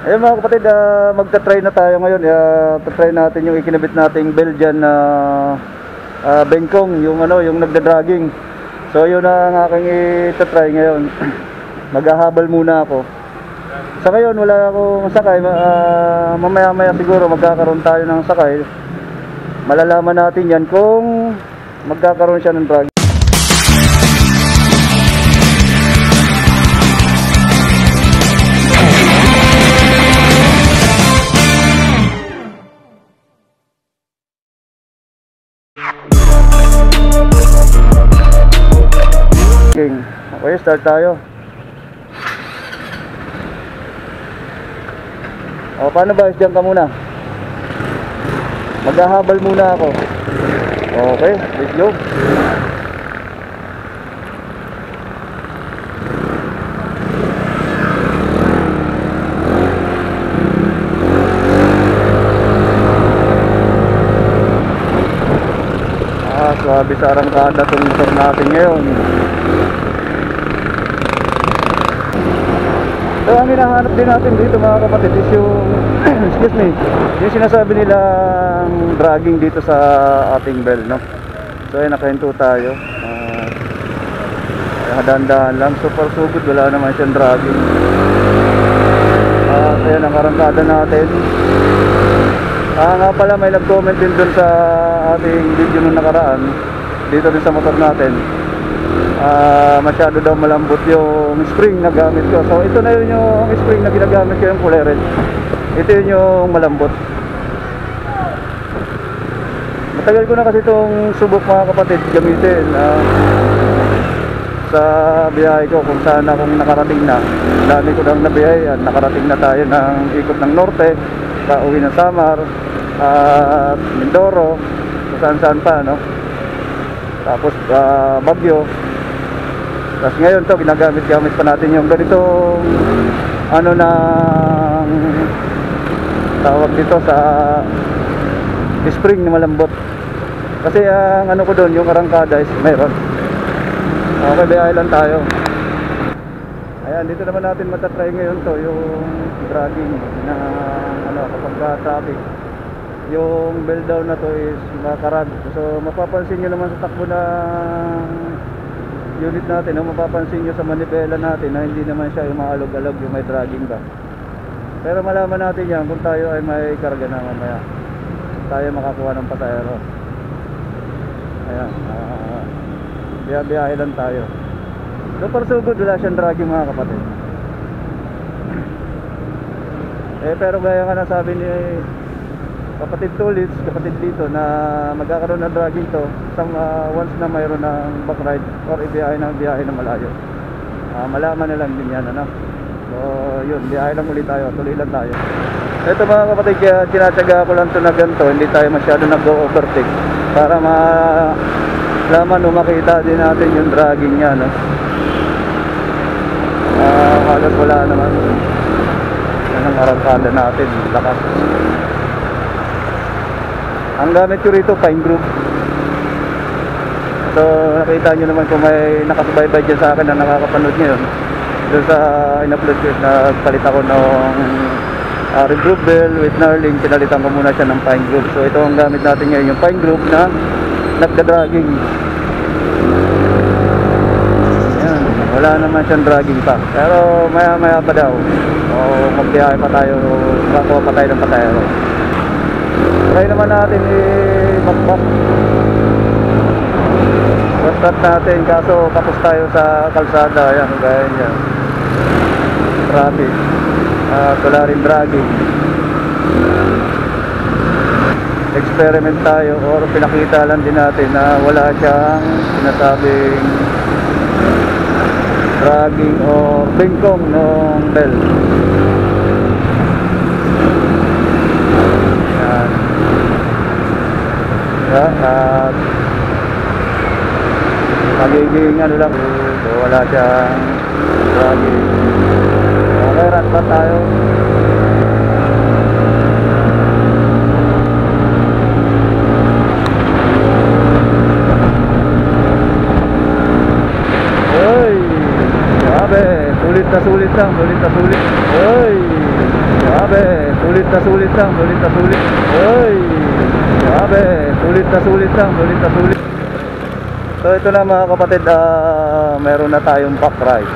Ayun mga kapatid, magta-try na tayo ngayon. Try natin yung ikinabit nating Belgian na bengkong, yung yung nagda-dragging. So yun ang aking i-try ngayon. Maghahabal muna ako. Sa ngayon wala akong sakay. Mamaya-maya siguro magkakaroon tayo ng sakay. Malalaman natin yan kung magkakaroon siya ng drag. Okay, start tayo. O, paano ba? Diyan ka muna. Maghahabal muna ako. Okay, let's go. Swabe sa arangkada itong motor natin ngayon. So ang hinahanap din natin dito mga kapatid is yung excuse me, yung sinasabi nilang dragging dito sa ating bell, no? So ay nakahinto tayo. Dahan-dahan lang, so far so good, wala naman siyang dragging. Ayan ang arangkada natin. Nga pala, may nag-comment din dun sa ating video nung nakaraan dito din sa motor natin. Masyado daw malambot yung spring na gamit ko. So ito na yun yung spring na ginagamit ko, yung kulay red. Ito yun yung malambot. Matagal ko na kasi itong subok mga kapatid gamitin sa biyahe ko kung saan akong nakarating na. Dami ko nang nabiyahe. Nakarating na tayo ng ikot ng norte, pauwi ng Samar at Mindoro, kung saan pa, no? Tapos Baguio. Tapos ngayon to ginagamit-gamit pa natin yung ganitong ng tawag dito sa spring na malambot. Kasi ang ko doon, yung arangkada is mayroon. Okay, biyahe lang tayo. Ayan, dito naman natin matatry ngayon to, yung dragging na kapag traffic. Yung bell down na to is makarad. So mapapansin nyo naman sa takbo ng unit natin, mapapansin nyo sa manibela natin na hindi naman siya yung maalog-alog, yung may dragging ba. Pero malaman natin yan kung tayo ay may karga na mamaya, tayo makakuha ng pasahero. Ayan, biyahe lang tayo. So far so good, wala siyang dragging mga kapatid. Pero gaya nga nasabi ni kapatid Tulits, kapatid dito, na magkakaroon ng dragging to once na mayroon ng backride or ibiyahe ng malayo. Malaman na lang din yan, ano? So yun, biyahe lang ulit tayo, tuloy lang tayo. Ito mga kapatid, kaya tinatsaga ko lang to na ganito, hindi tayo masyado nag-overtake para malaman o makita din natin yung dragging niya, no? Halos wala naman. Yan ang arangkada natin, lakas. Ang gamit ko rito, Pine Group. So nakita nyo naman kung may nakasubaybay dyan sa akin na nakakapanood ngayon, doon sa in-upload ko, nagpalit ako ng Regroup Bell with Narling. Pinalitan ko muna siya ng Pine Group. So ito ang gamit natin ngayon, yung Pine Group na nagda-dragging. Ayan, wala naman siyang dragging pa, pero maya pa daw magbiyahe pa tayo, makakuha pa tayo ng pasahero. Try naman natin i-back. Start natin, kaso kapos tayo sa kalsada. Ayan, gaya niya, traffic, wala rin dragging. Experiment tayo, or pinakita lang din natin na wala siyang sinasabing dragging o bengkong ng bell. At magiging lang, so wala siyang dragging. Okay, rat pa tayo. Sulit na sulit lang, sulit na sulit. Oy, Grabe, sulit na sulit lang, sulit na sulit. Uy, grabe, sulit na sulit lang, sulit na sulit. So ito na mga kapatid, meron na tayong pack ride.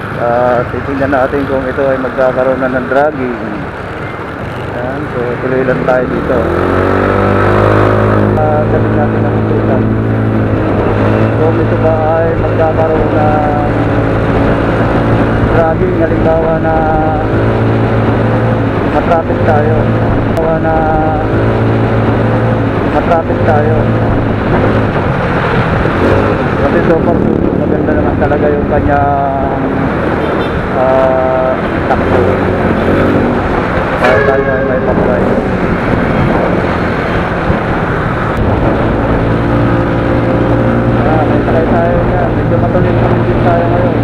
Titingnan natin kung ito ay magkakaroon na ng dragging. Ayan, so tuloy lang tayo dito. Sabi natin ang ikutan kung ito ba ay magkakaroon na dragging. Halimbawa na matraffic tayo, kasi so far maganda naman talaga yung kanyang takbo. Kaya tayo ay may pakray. May sakay tayo niya, medyo matuloy-tuloy din tayo ngayon.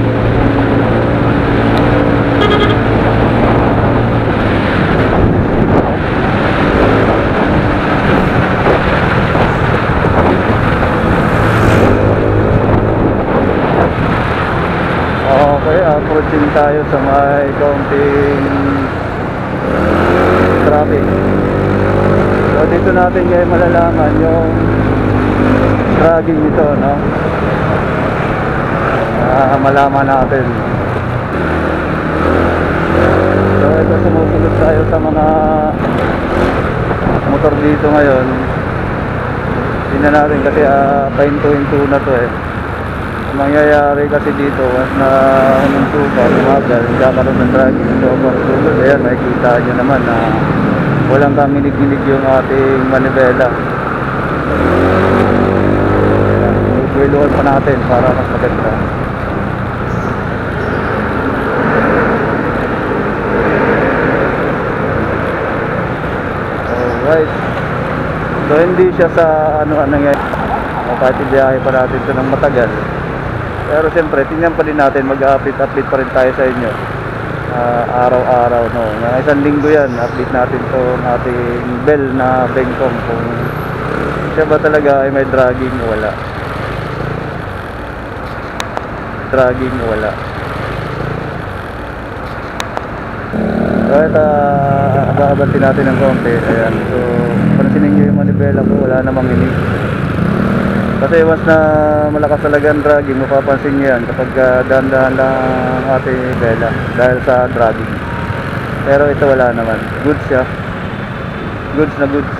Okay, approaching tayo sa may kaunting traffic. So dito natin ngayon malalaman yung dragging nito, no? Malaman natin. So ito, sumusunod tayo sa mga motor dito ngayon. Tingnan natin kasi pahinto-hinto na to eh. Mangyayari kasi dito once na huminto ka, umagal, magkakaroon ng dragging. So pagsunod, ayan, makikita nyo naman na walang kaminig-ginig yung ating manibela. Iluwan pa natin para mas maganda. Alright, so hindi siya sa ano-ano ngayon, kahit ibiyahe pa natin ito ng matagal. Pero siyempre, tingnan pa din natin, mag-update pa rin tayo sa inyo araw-araw, no? Isang linggo yan, update natin itong ating bell na Bengkong kung siya ba talaga ay may dragging o wala. Dragging o wala. So ito, abantin natin ng konti. Ayan, so pansinin nyo yung manibela ko, wala namang inig. Kasi once na malakas talaga ang dragging, mapapansin nyo yan kapag dahan-dahan lang ang ating bela dahil sa dragging. Pero ito wala naman, goods siya, goods na goods.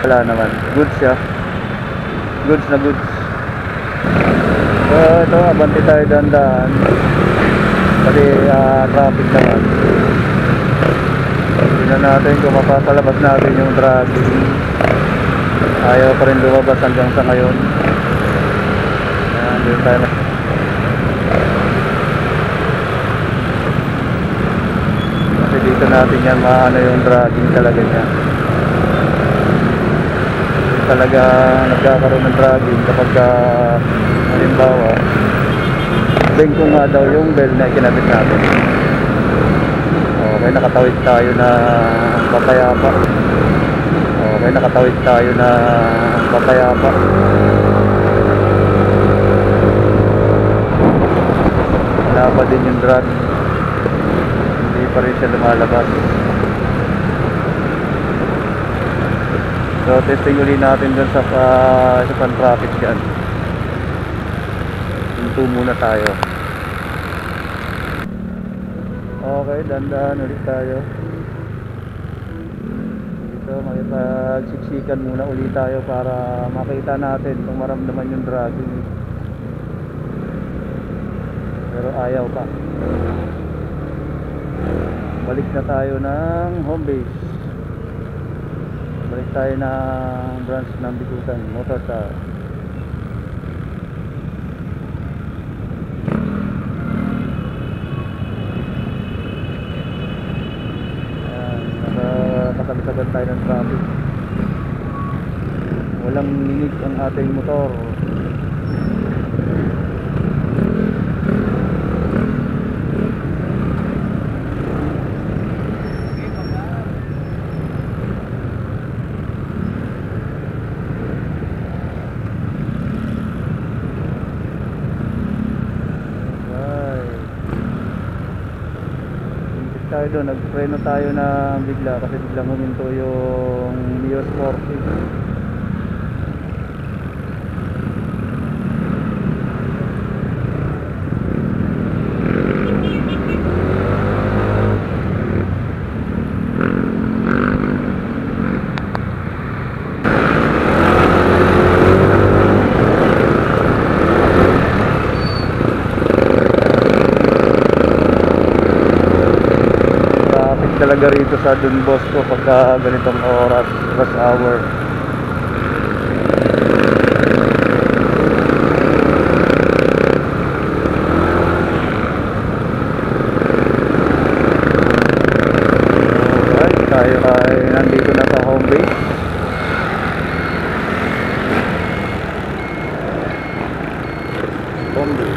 Wala naman, goods siya, goods na goods. So ito, abanti tayo dahan-dahan kasi traffic naman. Tingnan natin kung mapapalabas natin yung dragging. Ayaw pa rin lumabas hanggang sa ngayon. Ayan, dito tayo. Kasi dito natin yan maano yung dragging talaga niya. Talaga nagkakaroon ng dragging kapag halimbawa Bengkong nga daw yung bell na kinabit natin. Okay, nakatawid tayo na papayapa. Okay, nakatawid tayo na papayapa. Wala pa din yung drag. Hindi pa rin siya lumalabas. So testing ulit natin dun sa pan-traffic dyan. Hinto muna tayo. Okay, dandahan ulit tayo. So makipagsiksikan muna ulit tayo para makita natin kung maramdaman yung dragging. Pero ayaw pa. Balik na tayo ng home base. Balik tayo ng branch ng Bikutan Motorstar. Kasagsagan tayo ng traffic. Walang ninig ang ating motor. tayo doon, nagpreno tayo na bigla kasi biglang huminto yung Vios 40. Talaga rito sa Don Bosco pagka ganitong oras, rush hour. Alright, tayo ay nandito na sa home base. Home base.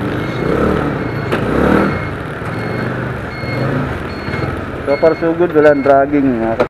So far so good, walang dragging mga